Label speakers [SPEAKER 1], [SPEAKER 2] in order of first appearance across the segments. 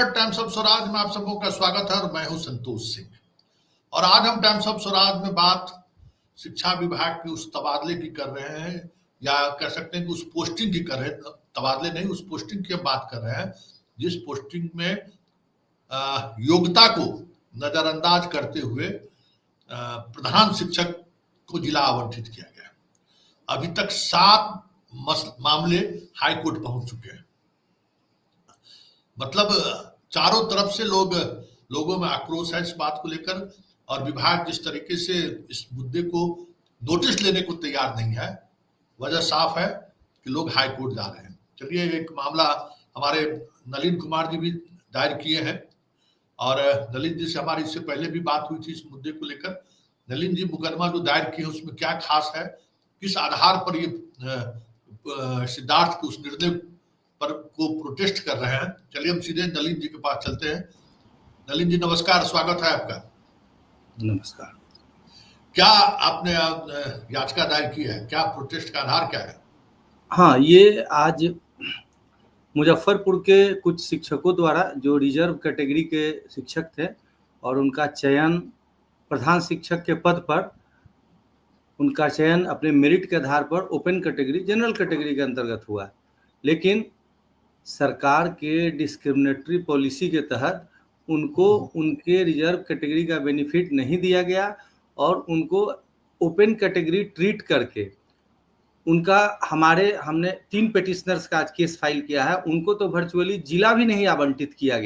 [SPEAKER 1] नमस्कार। Times of Swaraj में आप सबों का स्वागत है और मैं हूं संतोष सिंह। और आज हम टाइम्स ऑफ स्वराज में बात शिक्षा विभाग की उस तबादले की कर रहे हैं, या कह सकते हैं कि उस पोस्टिंग की कर रहे हैं। तबादले नहीं, उस पोस्टिंग की हम बात कर रहे हैं जिस पोस्टिंग में योग्यता को नजरअंदाज करते हुए प्रधान शिक्षक को जिला आवंटित किया गया। अभी तक 7 मामले हाई कोर्ट पहुंच चुके हैं। मतलब चारों तरफ से लोगों में आक्रोश है इस बात को लेकर, और विभाग जिस तरीके से इस मुद्दे को नोटिस लेने को तैयार नहीं है। वजह साफ है कि लोग हाई कोर्ट जा रहे हैं। चलिए, एक मामला हमारे नलिन कुमार जी भी दायर किए हैं, और नलिन जी से हमारी इससे पहले भी बात हुई थी इस मुद्दे को लेकर। नलिन जी, मुकदमा जो दायर किए उसमें क्या खास है, किस आधार पर ये सिद्धार्थ के उस निर्णय पर को प्रोटेस्ट कर रहे हैं? चलिए हम सीधे नलिन जी के पास चलते हैं। नलिन जी नमस्कार, स्वागत है आपका।
[SPEAKER 2] नमस्कार।
[SPEAKER 1] क्या आपने याचिका दायर की है, क्या प्रोटेस्ट का आधार क्या है?
[SPEAKER 2] हाँ, ये आज मुजफ्फरपुर के कुछ शिक्षकों द्वारा, जो रिजर्व कैटेगरी के शिक्षक थे और उनका चयन प्रधान शिक्षक के पद पर, उनका चयन अपने मेरिट के आधार पर ओपन कैटेगरी, जनरल कैटेगरी के अंतर्गत हुआ। लेकिन सरकार के डिस्क्रिमिनेटरी पॉलिसी के तहत उनको उनके रिजर्व कैटेगरी का बेनिफिट नहीं दिया गया और उनको ओपन कैटेगरी ट्रीट करके उनका हमने 3 पेटिशनर्स का आज केस फाइल किया है। उनको तो वर्चुअली जिला भी नहीं आवंटित किया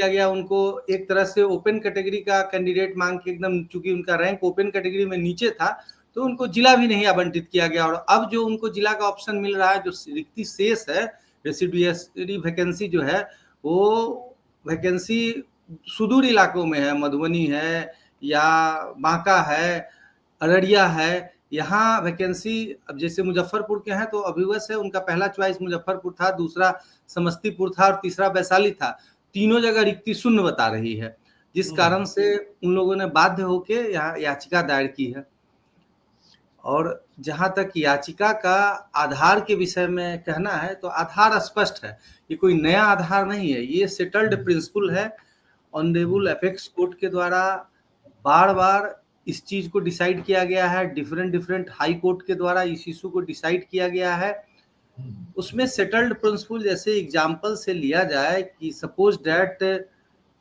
[SPEAKER 2] गया। उनको एक तरह से ओपन कैटेगरी का कैंडिडेट मांग के, एकदम चूंकि उनका रैंक ओपन कैटेगरी में नीचे था, तो उनको जिला भी नहीं आवंटित किया गया। और अब जो उनको जिला का ऑप्शन मिल रहा है, जो रिक्ति शेष है, रेसिडुअरी वैकेंसी जो है, वो वैकेंसी सुदूर इलाकों में है, मधुबनी है या बांका है, अररिया है। यहाँ वैकेंसी, अब जैसे मुजफ्फरपुर के हैं तो अभिवस है, उनका पहला चॉइस मुजफ्फरपुर था, दूसरा समस्तीपुर था और तीसरा वैशाली था। तीनों जगह रिक्ति शून्य बता रही है, जिस कारण से उन लोगों ने बाध्य होके यहाँ याचिका दायर की है। और जहां तक याचिका का आधार के विषय में कहना है, तो आधार स्पष्ट है, ये कोई नया आधार नहीं है, ये सेटल्ड प्रिंसिपल है। ऑनरेबल एपेक्स कोर्ट के द्वारा बार बार इस चीज को डिसाइड किया गया है, डिफरेंट हाई कोर्ट के द्वारा इस इशू को डिसाइड किया गया है। उसमें सेटल्ड प्रिंसिपल जैसे एग्जांपल से लिया जाए कि सपोज दैट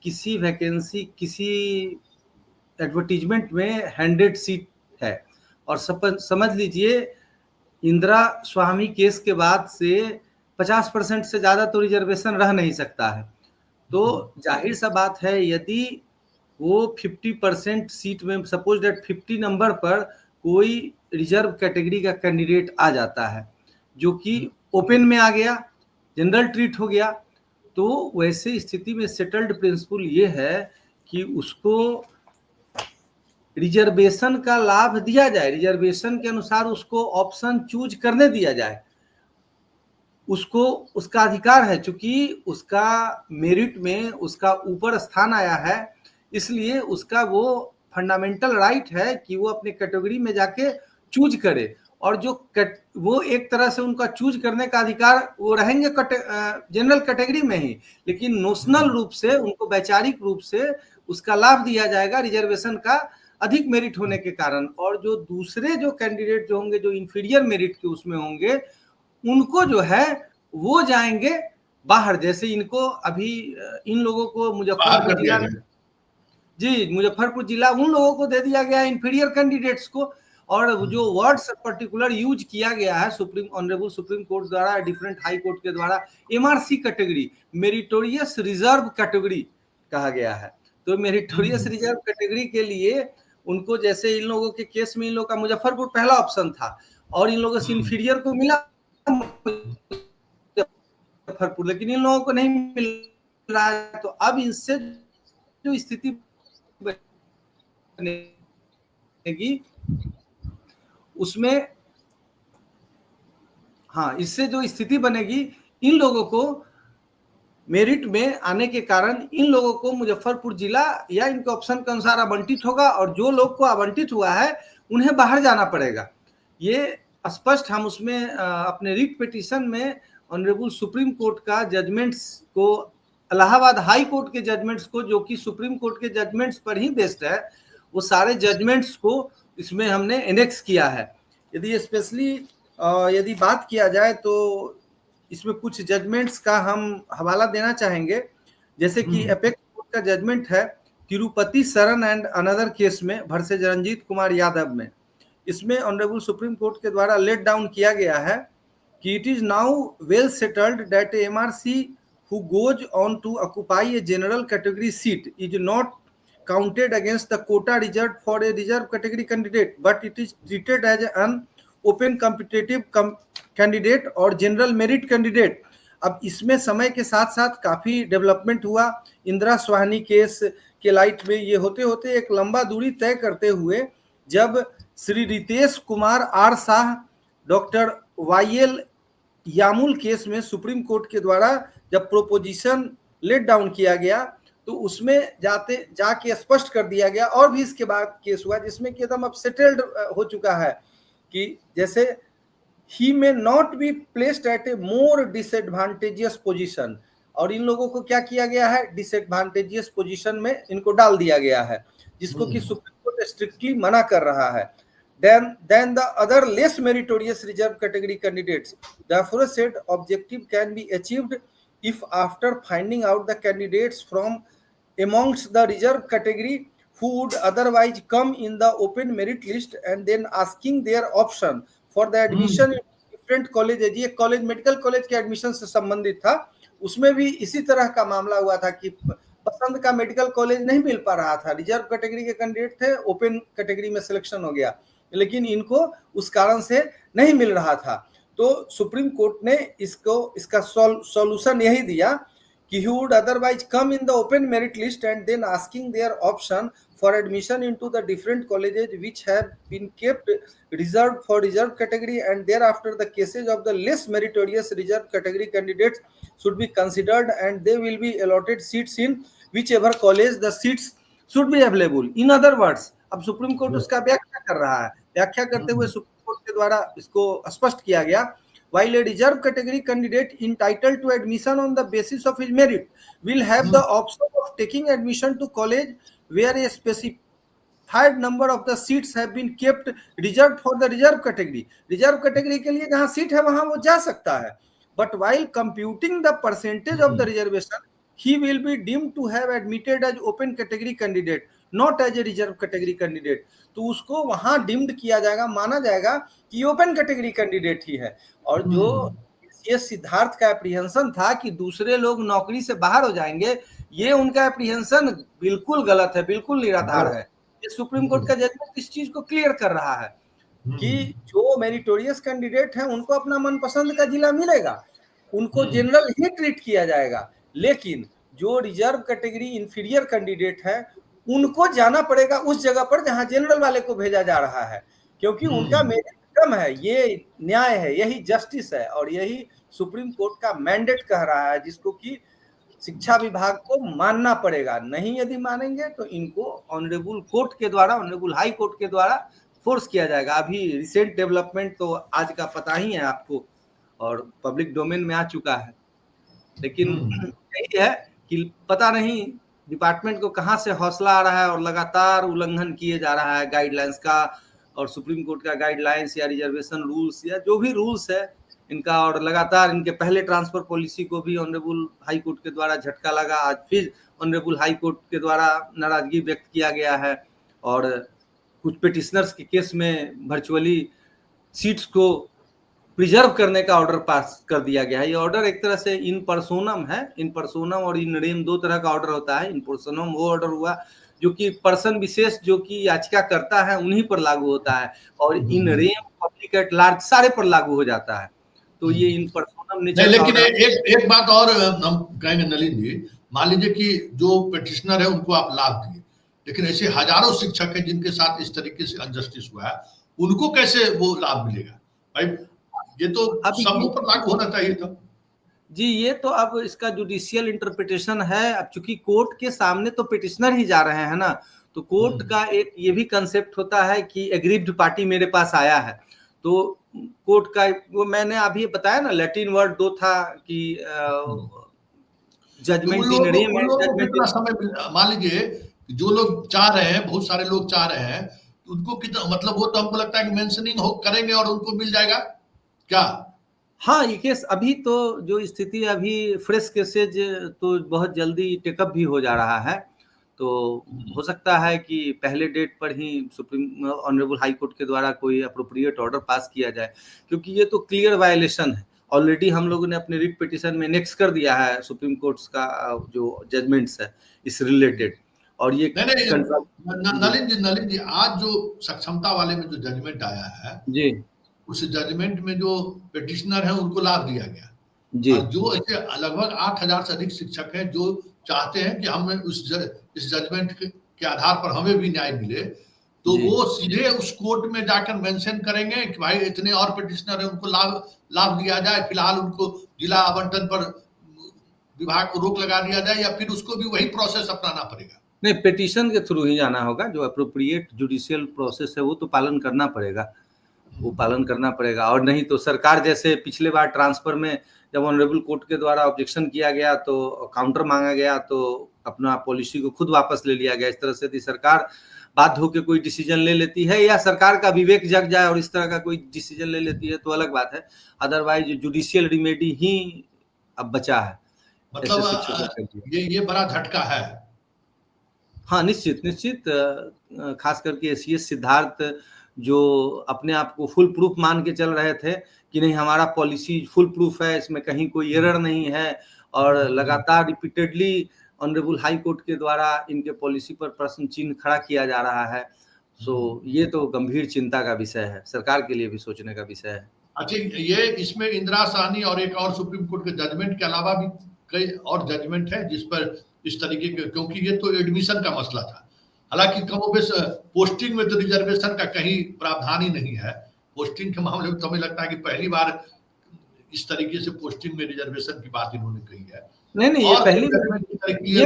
[SPEAKER 2] किसी वैकेंसी, किसी एडवर्टीजमेंट में 100 सीट है, और समझ लीजिए इंदिरा स्वामी केस के बाद से 50% से ज्यादा तो रिजर्वेशन रह नहीं सकता है। तो जाहिर सा बात है, यदि वो 50% सीट में, सपोज दैट 50 नंबर पर कोई रिजर्व कैटेगरी का कैंडिडेट आ जाता है जो कि ओपन में आ गया, जनरल ट्रीट हो गया, तो वैसे स्थिति में सेटल्ड प्रिंसिपल ये है कि उसको रिजर्वेशन का लाभ दिया जाए, रिजर्वेशन के अनुसार उसको ऑप्शन चूज करने दिया जाए, उसको उसका अधिकार है। चूंकि उसका मेरिट में उसका ऊपर स्थान आया है, इसलिए उसका वो फंडामेंटल राइट है कि वो अपने कैटेगरी में जाके चूज करे। और जो वो एक तरह से उनका चूज करने का अधिकार, वो रहेंगे जनरल कैटेगरी में ही, लेकिन नोशनल रूप से उनको वैचारिक रूप से उसका लाभ दिया जाएगा रिजर्वेशन का अधिक मेरिट होने के कारण। और जो दूसरे जो कैंडिडेट जो होंगे, जो इंफीरियर मेरिट के उसमें होंगे, उनको जो है वो जाएंगे बाहर। जैसे इनको अभी इन लोगों को मुजफ्फरपुर जिला, मुजफ्फरपुर जिला उन लोगों को दे दिया गया इंफीरियर कैंडिडेट्स को। और जो वर्ड्स पर्टिकुलर यूज किया गया है ऑनरेबल सुप्रीम कोर्ट द्वारा, डिफरेंट हाई कोर्ट के द्वारा, MRC category, meritorious reserve category कहा गया है। तो मेरिटोरियस रिजर्व कैटेगरी के लिए उनको, जैसे इन लोगों के केस में इन लोगों का मुजफ्फरपुर पहला ऑप्शन था और इन लोगों से इंफीरियर को मिला मुजफ्फरपुर, लेकिन इन लोगों को नहीं मिल रहा है। तो अब इससे जो स्थिति बनेगी उसमें, इससे जो स्थिति बनेगी, इन लोगों को मेरिट में आने के कारण इन लोगों को मुजफ्फरपुर जिला या इनके ऑप्शन के अनुसार आवंटित होगा, और जो लोग को आवंटित हुआ है उन्हें बाहर जाना पड़ेगा। ये स्पष्ट हम उसमें अपने रिट पिटीशन में ऑनरेबल सुप्रीम कोर्ट का जजमेंट्स को, इलाहाबाद हाई कोर्ट के जजमेंट्स को, जो कि सुप्रीम कोर्ट के जजमेंट्स पर ही बेस्ड है, वो सारे जजमेंट्स को इसमें हमने एनेक्स किया है। यदि स्पेशली यदि बात किया जाए तो इसमें कुछ जजमेंट्स का हम हवाला देना चाहेंगे, जैसे कि एपेक्स कोर्ट का जजमेंट है तिरुपति शरण एंड अनदर केस में वर्सेस रंजीत कुमार यादव में। इसमें ऑनरेबल सुप्रीम कोर्ट के द्वारा लेट डाउन किया गया है कि it is now well settled that MRC who goes on to occupy a general category seat is not counted against the quota reserved for a reserve category candidate, but it is treated as an open competitive candidate और general merit candidate। अब इसमें समय के साथ साथ काफी development हुआ। Indira स्वाहानी case के लाइट में ये होते होते एक लंबा दूरी तय करते हुए जब Shri Ritesh Kumar R Shah, doctor YL Yamul case में सुप्रीम कोर्ट के द्वारा जब प्रोपोजिशन लेट डाउन किया गया तो उसमें जाके स्पष्ट कर दिया गया, और भी इसके बाद केस हुआ जिसमें कि एकदम अब सेटल्ड हो चुका है कि जैसे ही में not be placed at A more disadvantageous position, और इन लोगों को क्या किया गया है, डिसएडवांटेजियस पोजीशन में इनको डाल दिया गया है, जिसको कि सुप्रीम कोर्ट स्ट्रिक्टली मना कर रहा है। Then the other less meritorious reserve category candidates, therefore said objective can be achieved if after finding out the candidates from amongst the reserve category who would otherwise come in the open merit list and then asking their option for the admission in different colleges। ये college medical college के admission से संबंधित था, उसमें भी इसी तरह का मामला हुआ था कि पसंद का मेडिकल कॉलेज नहीं मिल पा रहा था, रिजर्व कैटेगरी के कैंडिडेट थे, ओपन कैटेगरी में सिलेक्शन हो गया, लेकिन इनको उस कारण से नहीं मिल रहा था। तो सुप्रीम कोर्ट ने इसका सॉल्यूशन यही दिया कि he would otherwise come in the open merit list and then asking their option for admission into the different colleges which have been kept reserved for reserve category, and thereafter the cases of the less meritorious reserve category candidates should be considered and they will be allotted seats in whichever college the seats should be available। In other words, अब supreme court उसका व्याख्या कर रहा है, व्याख्या करते हुए supreme court के द्वारा इसको स्पष्ट किया गया, while a reserve category candidate entitled to admission on the basis of his merit will have the option of taking admission to college where a specified number of the seats have been kept reserved for the reserve category। reserve category के लिए जहां seat है वहां वो जा सकता है, but while computing the percentage of the reservation he will be deemed to have admitted as open category candidate not as a reserve category candidate। तो उसको वहां डीम्ड किया जाएगा, माना जाएगा कि ओपन कैटेगरी कैंडिडेट ही है। और जो ये सिद्धार्थ का एप्रीहेंशन था कि दूसरे लोग नौकरी से बाहर हो जाएंगे, ये उनका एप्रीहेंशन बिल्कुल गलत है, बिल्कुल निराधार है। ये सुप्रीम कोर्ट का जजमेंट इस चीज को क्लियर कर रहा है कि जो मेरिटोरियस कैंडिडेट है उनको अपना मनपसंद का जिला मिलेगा, उनको जनरल ही ट्रीट किया जाएगा, लेकिन जो रिजर्व कैटेगरी इंफीरियर कैंडिडेट है उनको जाना पड़ेगा उस जगह पर जहां जनरल वाले को भेजा जा रहा है, क्योंकि उनका मेरिट कम है। ये न्याय है, यही जस्टिस है, और यही सुप्रीम कोर्ट का मैंडेट कह रहा है, जिसको कि शिक्षा विभाग को मानना पड़ेगा। नहीं यदि मानेंगे तो इनको ऑनरेबल कोर्ट के द्वारा, ऑनरेबल हाई कोर्ट के द्वारा फोर्स किया जाएगा। अभी रिसेंट डेवलपमेंट तो आज का पता ही है आपको, और पब्लिक डोमेन में आ चुका है, लेकिन यही है कि पता नहीं डिपार्टमेंट को कहां से हौसला आ रहा है और लगातार उल्लंघन किए जा रहा है गाइडलाइंस का, और सुप्रीम कोर्ट का गाइडलाइंस या रिजर्वेशन रूल्स या जो भी रूल्स है इनका, और लगातार इनके पहले ट्रांसफर पॉलिसी को भी ऑनरेबल हाई कोर्ट के द्वारा झटका लगा, आज फिर ऑनरेबल हाई कोर्ट के द्वारा नाराजगी व्यक्त किया गया है, और कुछ पिटिशनर्स के केस में वर्चुअली सीट्स को प्रिजर्व करने का ऑर्डर पास कर दिया गया है। ये ऑर्डर एक तरह से इन पर्सोनम है, इन पर्सोनम और इन रेम दो तरह का ऑर्डर होता है। इन पर्सोनम वो ऑर्डर हुआ जो कि पर्सन विशेष जो कि याचिका करता है उन्हीं पर लागू होता है, और in rem public at large सारे पर लागू हो जाता है। तो ये इन पर्सोनम नेचर।
[SPEAKER 1] लेकिन एक बात और हम कहेंगे नलिन जी, मान लीजिए कि जो पिटिशनर है उनको आप लाभ दिए, लेकिन ऐसे हजारों शिक्षक हैं जिनके साथ इस तरीके से अनजस्टिस हुआ है, उनको कैसे वो लाभ मिलेगा? भाई ये तो सबों पर लागू होना चाहिए था।
[SPEAKER 2] जी, ये तो अब इसका जुडिशियल इंटरप्रिटेशन है। अब चूंकि कोर्ट के सामने तो पिटिशनर ही जा रहे हैं ना, तो कोर्ट का एक ये भी कंसेप्ट होता है कि एग्रीव्ड पार्टी मेरे पास आया है, तो कोर्ट का वो मैंने अभी बताया ना, लैटिन वर्ड 2 था कि
[SPEAKER 1] तो
[SPEAKER 2] जजमेंट इन रेम
[SPEAKER 1] उन
[SPEAKER 2] एंड
[SPEAKER 1] लोगों को
[SPEAKER 2] जजमेंट
[SPEAKER 1] कितना
[SPEAKER 2] इन।
[SPEAKER 1] समय मान लीजिए जो लोग चाह रहे हैं, बहुत सारे लोग चाह रहे हैं, तो उनको कितना मतलब, वो तो हमको लगता है कि मेंशनिंग हो करेंगे और उनको मिल जाएगा क्या?
[SPEAKER 2] हाँ, ये केस अभी तो जो स्थिति है, अभी फ्रेश केसेज तो बहुत जल्दी टेकअप भी हो जा रहा है। तो हो सकता है कि पहले डेट पर ही सुप्रीम ऑनरेबल हाई कोर्ट के द्वारा कोई अप्रोप्रिएट ऑर्डर पास किया जाए, क्योंकि ये तो क्लियर वायलेशन है। ऑलरेडी हम लोगों ने अपने रिट पिटीशन में नेक्स्ट कर दिया है सुप्रीम कोर्ट्स का जो जजमेंट्स है इस रिलेटेड, और ये
[SPEAKER 1] नहीं नहीं,
[SPEAKER 2] कंट्रोल। जी
[SPEAKER 1] नलिन जी, आज जो सक्षमता वाले में जो जजमेंट आया है,
[SPEAKER 2] जी
[SPEAKER 1] उस जजमेंट में जो पेटिशनर है उनको लाभ दिया गया।
[SPEAKER 2] जी
[SPEAKER 1] और जो ऐसे लगभग 8,000 से अधिक शिक्षक हैं जो चाहते हैं कि हमें इस जजमेंट के आधार पर हमें भी न्याय मिले, तो
[SPEAKER 2] जी।
[SPEAKER 1] वो सीधे उस कोर्ट में जाकर मेंशन करेंगे कि भाई इतने और पिटिशनर हैं, उनको लाभ लाभ दिया जाए, फिलहाल उनको जिला आवंटन पर विभाग को रोक लगा दिया जाए, या फिर उसको भी वही प्रोसेस अपनाना पड़ेगा।
[SPEAKER 2] नहीं, पिटीशन के थ्रू ही जाना होगा। जो अप्रोप्रिएट जुडिशियल प्रोसेस है वो तो पालन करना पड़ेगा, वो पालन करना पड़ेगा। और नहीं तो सरकार, जैसे पिछले बार ट्रांसफर में जब ऑनरेबल कोर्ट के द्वारा ऑब्जेक्शन किया गया तो काउंटर मांगा गया, तो अपना पॉलिसी को खुद वापस ले लिया गया। इस तरह से यदि सरकार बाध्य होकर कोई डिसीजन ले लेती है, या सरकार का विवेक जग जाए और इस तरह का कोई डिसीजन ले लेती है, तो अलग बात है। अदरवाइज जुडिशियल रिमेडी ही अब बचा है ऐसे शिक्षकों
[SPEAKER 1] मतलब
[SPEAKER 2] के लिए।
[SPEAKER 1] ये बड़ा झटका है।
[SPEAKER 2] हाँ, निश्चित निश्चित। खास करके एसीएस सिद्धार्थ जो अपने आप को फुल प्रूफ मान के चल रहे थे कि नहीं हमारा पॉलिसी फुल प्रूफ है, इसमें कहीं कोई एरर नहीं है, और लगातार रिपीटेडली ऑनरेबल हाई कोर्ट के द्वारा इनके पॉलिसी पर प्रश्न चिन्ह खड़ा किया जा रहा है। सो ये तो गंभीर चिंता का विषय है, सरकार के लिए भी सोचने का विषय है।
[SPEAKER 1] अच्छा, ये इसमें इंदिरा साहनी और एक और सुप्रीम कोर्ट के जजमेंट के अलावा भी कई और जजमेंट है जिस पर इस तरीके के, क्योंकि ये तो एडमिशन का मसला था। हालांकि कमोबेश पोस्टिंग में तो रिजर्वेशन का कहीं प्रावधान ही नहीं है। पोस्टिंग के मामले में तो हमें लगता है कि पहली बार इस तरीके से पोस्टिंग में रिजर्वेशन की बात इन्होंने कही है।
[SPEAKER 2] नहीं नहीं,
[SPEAKER 1] और क्लियर कट
[SPEAKER 2] ये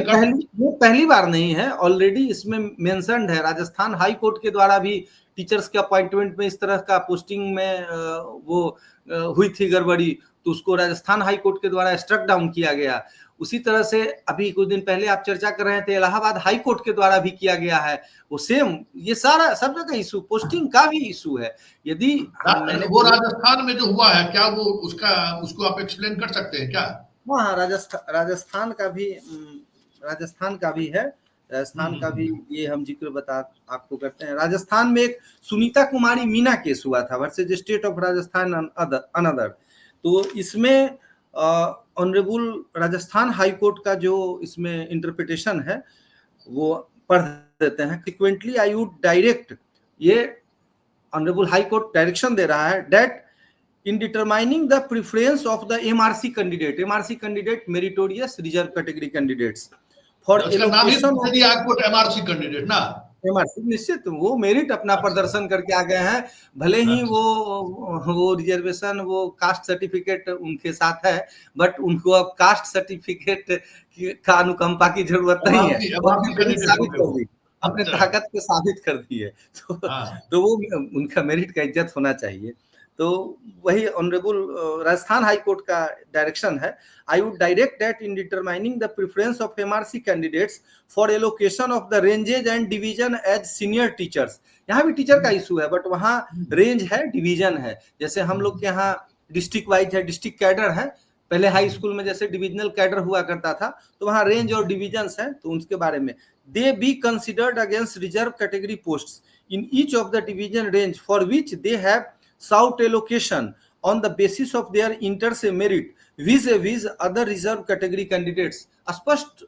[SPEAKER 2] पहली बार नहीं है, ऑलरेडी इसमें मेंशन्ड है। राजस्थान हाई कोर्ट के द्वारा भी टीचर्स के अपॉइंटमेंट में इस तरह का पोस्टिंग में वो हुई थी गड़बड़ी, तो उसको राजस्थान हाई कोर्ट के द्वारा स्ट्रक डाउन किया गया। उसी तरह से अभी कुछ दिन पहले आप चर्चा कर रहे थे, इलाहाबाद हाई कोर्ट के द्वारा भी किया गया है वो सेम। ये सारा सब जगह इशू, पोस्टिंग का भी इशू है। यदि मैंने
[SPEAKER 1] वो राजस्थान में जो हुआ है, क्या वो उसको आप एक्सप्लेन कर सकते हैं क्या?
[SPEAKER 2] हाँ, राजस्थान का भी राजस्थान का भी है। राजस्थान का भी ये हम जिक्र बता आपको करते हैं। राजस्थान में एक सुनीता कुमारी मीना केस हुआ था versus state of Rajasthan another. तो इसमें ऑनरेबल राजस्थान हाई कोर्ट का जो इसमें इंटरप्रिटेशन है वो पढ़ देते हैं। फ्रिक्वेंटली आई वुड डायरेक्ट, ये ऑनरेबल हाई कोर्ट डायरेक्शन दे रहा है that in determining the preference of the MRC candidate meritorious reserve category candidates for
[SPEAKER 1] उसका नाम ही
[SPEAKER 2] allocation
[SPEAKER 1] यदि आपको एमआरसी कैंडिडेट ना,
[SPEAKER 2] MRC, निश्चित वो मेरिट अपना प्रदर्शन करके आ गए हैं। भले ही वो रिजर्वेशन, वो कास्ट सर्टिफिकेट उनके साथ है, बट उनको अब कास्ट सर्टिफिकेट का अनुकंपा की जरूरत नहीं है, साबित कर दी, अपने ताकत को साबित कर दी है। तो वो उनका मेरिट का इज्जत होना चाहिए। तो वही ऑनरेबल राजस्थान हाई कोर्ट का डायरेक्शन है। I would direct that in determining the preference of MRC candidates for allocation of the ranges and division as senior teachers. यहाँ भी टीचर का इशू है, बट वहाँ रेंज है, डिवीजन है। जैसे हम लोग के यहाँ डिस्ट्रिक्ट वाइज है, डिस्ट्रिक्ट कैडर है। पहले हाई स्कूल में जैसे डिविजनल कैडर हुआ करता था, तो वहाँ रेंज और डिविजन्स हैं। तो उनके बारे में दे be considered against reserve category posts in each of the division range for which they have sought allocation on the basis of their inter se merit vis-a-vis other reserve category candidates। स्पष्ट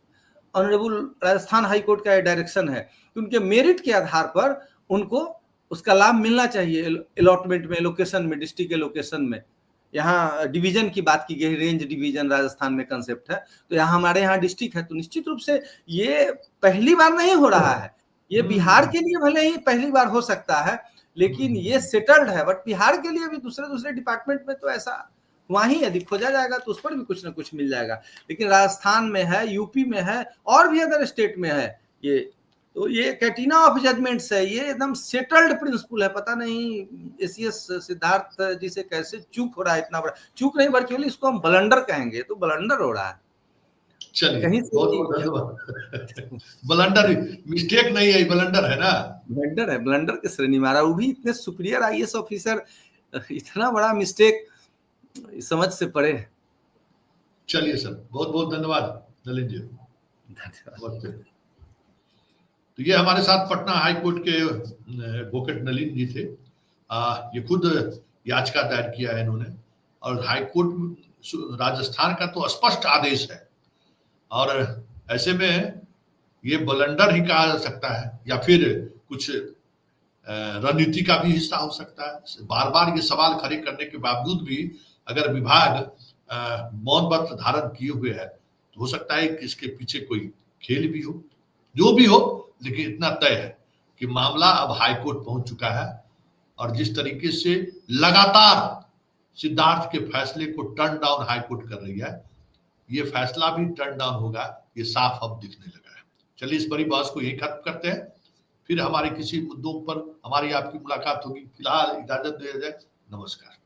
[SPEAKER 2] honourable Rajasthan high court का direction है कि उनके merit के आधार पर उनको उसका लाभ मिलना चाहिए। अलॉटमेंट में, एलोकेशन में, डिस्ट्रिक्ट एलोकेशन में, यहाँ डिवीजन की बात की गई, रेंज डिवीजन राजस्थान में कंसेप्ट है। तो यहाँ हमारे यहाँ डिस्ट्रिक्ट है, तो निश्चित रूप से ये पहली बार नहीं हो रहा है। ये बिहार के लिए भले ही पहली बार हो सकता है, लेकिन ये सेटल्ड है। बट बिहार के लिए भी दूसरे डिपार्टमेंट में तो ऐसा वहीं यदि खोजा जाएगा तो उस पर भी कुछ ना कुछ मिल जाएगा। लेकिन राजस्थान में है, यूपी में है, और भी अदर स्टेट में है ये तो ये कैटिना ऑफ जजमेंट्स है, ये एकदम सेटल्ड प्रिंसिपल है। पता नहीं एसीएस सिद्धार्थ जी से कैसे चूक हो रहा है, इतना बड़ा चूक नहीं वर्चुअली इसको हम ब्लंडर कहेंगे, तो ब्लंडर हो रहा है
[SPEAKER 1] चलिए,
[SPEAKER 2] कहीं से
[SPEAKER 1] बहुत
[SPEAKER 2] भी।
[SPEAKER 1] बहुत धन्यवाद। ब्लंडर मिस्टेक नहीं है, ब्लंडर है ना।
[SPEAKER 2] ब्लंडर है, ब्लंडर की श्रेणी में आ रहा है, वो भी इतने सुपीरियर आईएएस ऑफिसर, इतना बड़ा मिस्टेक समझ से परे।
[SPEAKER 1] चलिए सर, बहुत बहुत धन्यवाद नलिन जी।
[SPEAKER 2] धन्यवाद।
[SPEAKER 1] नमस्ते। तो ये हमारे साथ पटना हाई कोर्ट के एडवोकेट नलिन जी थे। ये खुद याचिका दायर किया है इन्होंने, और हाई कोर्ट राजस्थान का तो स्पष्ट आदेश है, और ऐसे में ये ब्लंडर ही कहा जा सकता है, या फिर कुछ रणनीति का भी हिस्सा हो सकता है। बार बार ये सवाल खड़े करने के बावजूद भी अगर विभाग मौन व्रत धारण किए हुए है, तो हो सकता है कि इसके पीछे कोई खेल भी हो। जो भी हो, लेकिन इतना तय है कि मामला अब हाईकोर्ट पहुंच चुका है, और जिस तरीके से लगातार सिद्धार्थ के फैसले को टर्न डाउन हाईकोर्ट कर रही है, ये फैसला भी टर्न डाउन होगा, ये साफ अब दिखने लगा है। चलिए, इस बड़ी बहस को यही खत्म करते हैं, फिर हमारे किसी मुद्दों पर हमारी आपकी मुलाकात होगी। फिलहाल इजाजत दिया जाए, नमस्कार।